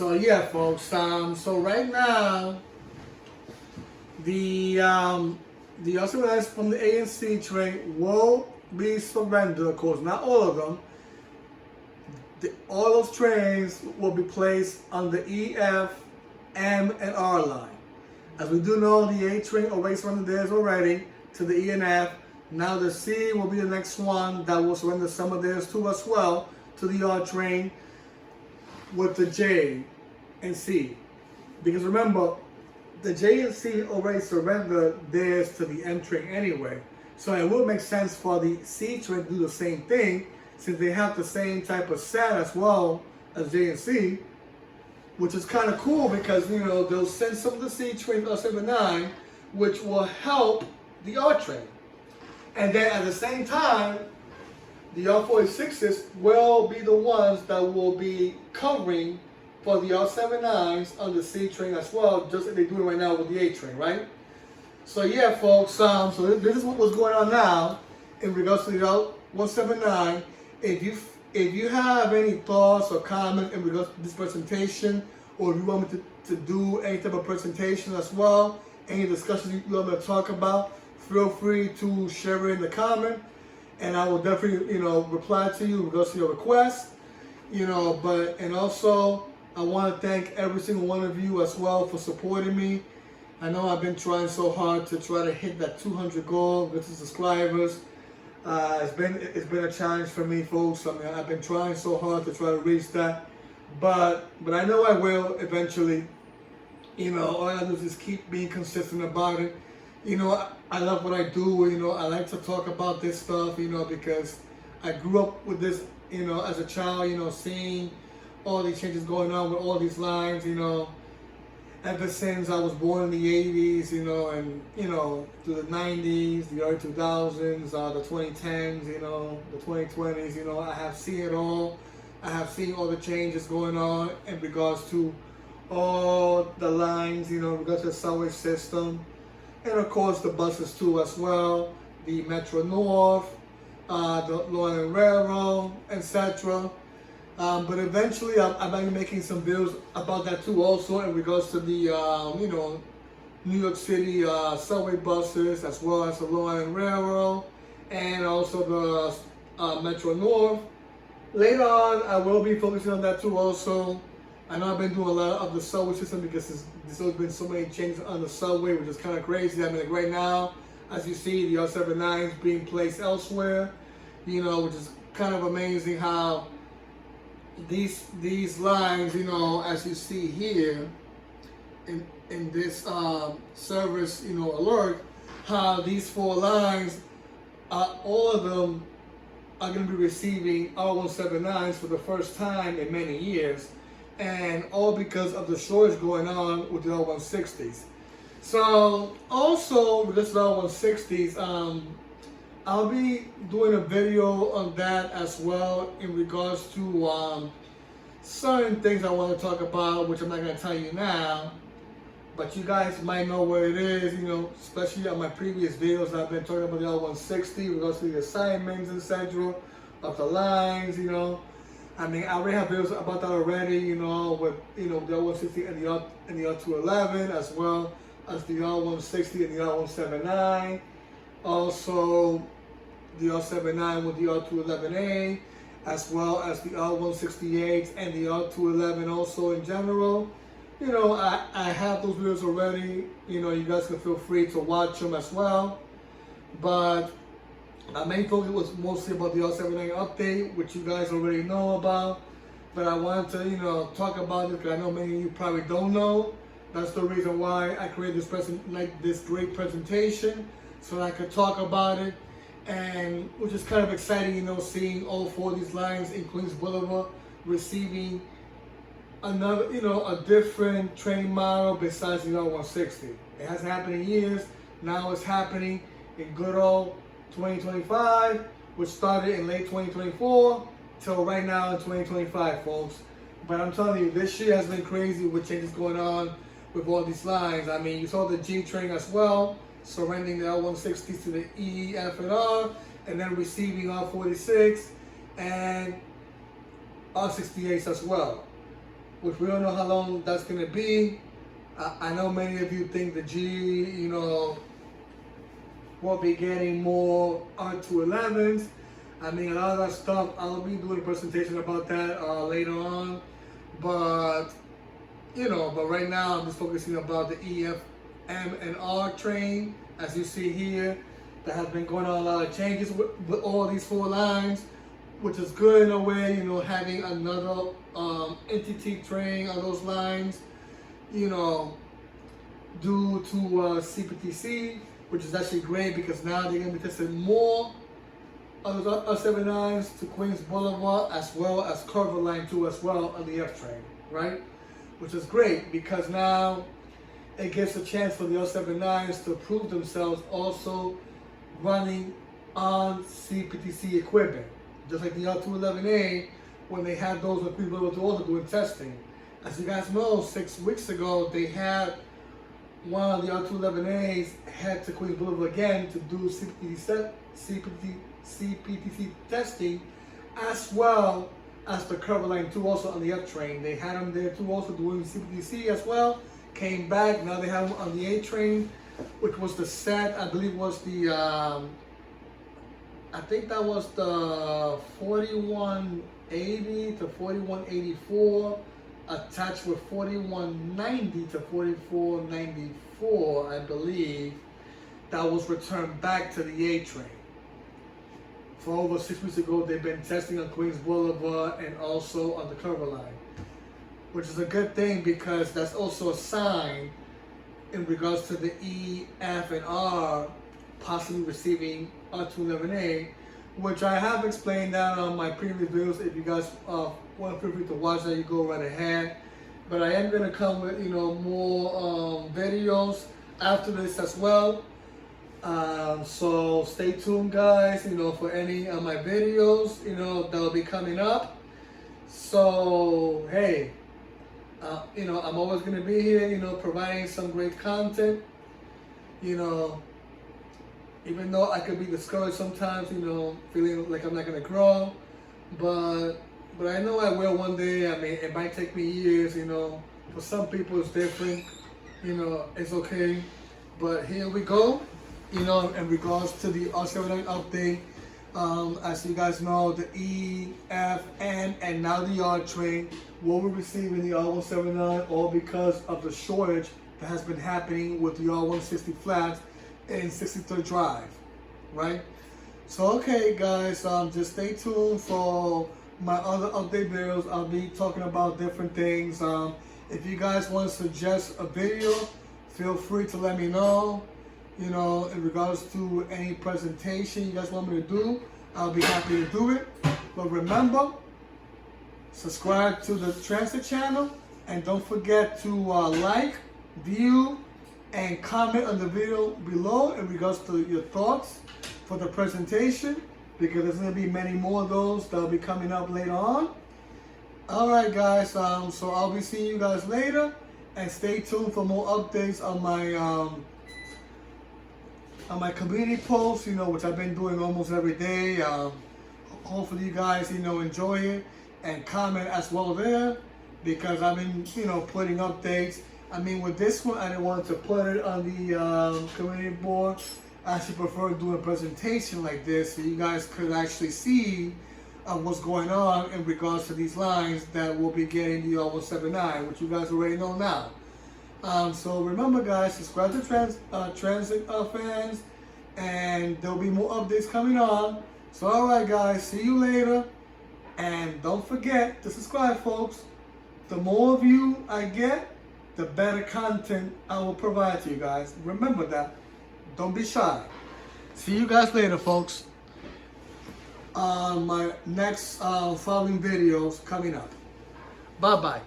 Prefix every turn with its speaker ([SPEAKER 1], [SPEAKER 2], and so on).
[SPEAKER 1] So yeah, folks. So right now, the R179s from the A and C train will be surrendered. Of course, not all of them. All those trains will be placed on the E, F, M, and R line. As we do know, the A train already surrendered theirs already to the E and F. Now the C will be the next one that will surrender some of theirs too as well to the R train with the J and C. Because remember, the J and C already surrendered theirs to the M train anyway. So it would make sense for the C train to do the same thing since they have the same type of set as well as J and C, which is kind of cool because, you know, they'll send some of the C train R79, which will help the R train. And then at the same time, the R46s will be the ones that will be covering for the R79s on the C train as well, just like they're doing right now with the A train, right? So yeah, folks, so this is what's going on now in regards to the R179. If you have any thoughts or comments in regards to this presentation, or if you want me to do any type of presentation as well, any discussions you want me to talk about, feel free to share it in the comment, and I will definitely, you know, reply to you in regards to your request, you know. And also, I want to thank every single one of you as well for supporting me. I know I've been trying so hard to try to hit that 200 goal with the subscribers. It's been a challenge for me, folks. I mean, I've been trying so hard to try to reach that, but I know I will eventually. You know, all I have to do is just keep being consistent about it. You know, I love what I do. You know, I like to talk about this stuff. You know, because I grew up with this. You know, as a child. You know, seeing all these changes going on with all these lines. You know, ever since I was born in the 80s, you know, and, you know, through the 90s, the early 2000s, the 2010s, you know, the 2020s, you know, I have seen it all. I have seen all the changes going on in regards to all the lines, you know, in regards to the subway system. And of course the buses too as well, the Metro North, the Long Island Railroad, etc. But eventually, I might be making some videos about that too, also in regards to the, you know, New York City subway buses, as well as the Long Island Railroad, and also the Metro North. Later on, I will be focusing on that too, also. I know I've been doing a lot of the subway system because there's always been so many changes on the subway, which is kind of crazy. I mean, like right now, as you see, the R79 is being placed elsewhere, you know, which is kind of amazing how these lines, you know, as you see here in this service, you know, alert, how these 4 lines, all of them are going to be receiving R179s for the first time in many years, and all because of the shortage going on with the R160s. So also with this R160s, I'll be doing a video on that as well in regards to certain things I want to talk about, which I'm not going to tell you now, but you guys might know where it is, you know, especially on my previous videos. I've been talking about the R160 in regards to the assignments, etc., of the lines, you know. I mean, I already have videos about that already, you know, with, you know, the R160 and the R211, as well as the R160 and the R179. Also, the R79 with the R211A, as well as the R168 and the R211 also in general. You know, I have those videos already. You know, you guys can feel free to watch them as well. But my main focus was mostly about the R79 update, which you guys already know about. But I wanted to, you know, talk about it because I know many of you probably don't know. That's the reason why I created this great presentation, so I could talk about it. And which is kind of exciting, you know, seeing all 4 of these lines in Queens Blvd receiving another, you know, a different train model besides the R160. It hasn't happened in years. Now it's happening in good old 2025, which started in late 2024 till right now in 2025, folks. But I'm telling you, this year has been crazy with changes going on with all these lines. I mean, you saw the G train as well, surrendering the L160s to the E, F, and R, and then receiving R46 and R68s as well. which we don't know how long that's going to be. I know many of you think the G, will be getting more R211s. I mean, a lot of that stuff, I'll be doing a presentation about that later on. But, but right now I'm just focusing about the EF, M, and R train. As you see here, there has been going on a lot of changes with all these 4 lines, which is good in a way, having another entity train on those lines, due to CBTC, which is actually great because now they're going to be testing more of those R79s to Queens Blvd as well as Carver Line 2 as well on the F train, right? Which is great because now it gives a chance for the R79s to prove themselves also running on CBTC equipment. Just like the R211A, when they had those with Queens Blvd also doing testing. As you guys know, 6 weeks ago, they had one of the R211As head to Queens Blvd again to do CBTC testing, as well as the Carver Line 2 also on the F train. They had them there too also doing CBTC as well. Came back, now they have them on the A train, which was the set, I believe was the, I think that was the 4180 to 4184 attached with 4190 to 4494, I believe, that was returned back to the A train. For over 6 weeks ago, they've been testing on Queens Blvd and also on the Carver Line, which is a good thing because that's also a sign in regards to the E, F, and R possibly receiving R211A, which I have explained that on my previous videos. If you guys want to feel free to watch that, you go right ahead. But I am going to come with more videos after this as well. So stay tuned, guys, for any of my videos, that will be coming up. So, hey, I'm always going to be here, providing some great content, even though I could be discouraged sometimes, feeling like I'm not going to grow, but I know I will one day. I mean, it might take me years, for some people it's different, it's okay, but here we go, in regards to the R79 update. As you guys know, the E, F, N, and now the R train will be receiving the R179, all because of the shortage that has been happening with the R160 flats in 63rd Drive, right? So, okay, guys, just stay tuned for my other update videos. I'll be talking about different things. If you guys want to suggest a video, feel free to let me know. In regards to any presentation you guys want me to do, I'll be happy to do it. But remember, subscribe to the Transit channel, and don't forget to like, view, and comment on the video below in regards to your thoughts for the presentation, because there's going to be many more of those that will be coming up later on. Alright, guys, so I'll be seeing you guys later, and stay tuned for more updates on my community posts, which I've been doing almost every day. Hopefully you guys, enjoy it and comment as well there, because I've been, putting updates. I mean, with this one, I didn't want to put it on the community board. I actually prefer doing a presentation like this so you guys could actually see what's going on in regards to these lines that will be getting the R179, which you guys already know now. So remember, guys, subscribe to Transit fans, and there'll be more updates coming on. So alright, guys, see you later, and don't forget to subscribe, folks. The more of you I get, the better content I will provide to you guys. Remember that. Don't be shy. See you guys later, folks, on my next following videos coming up. Bye-bye.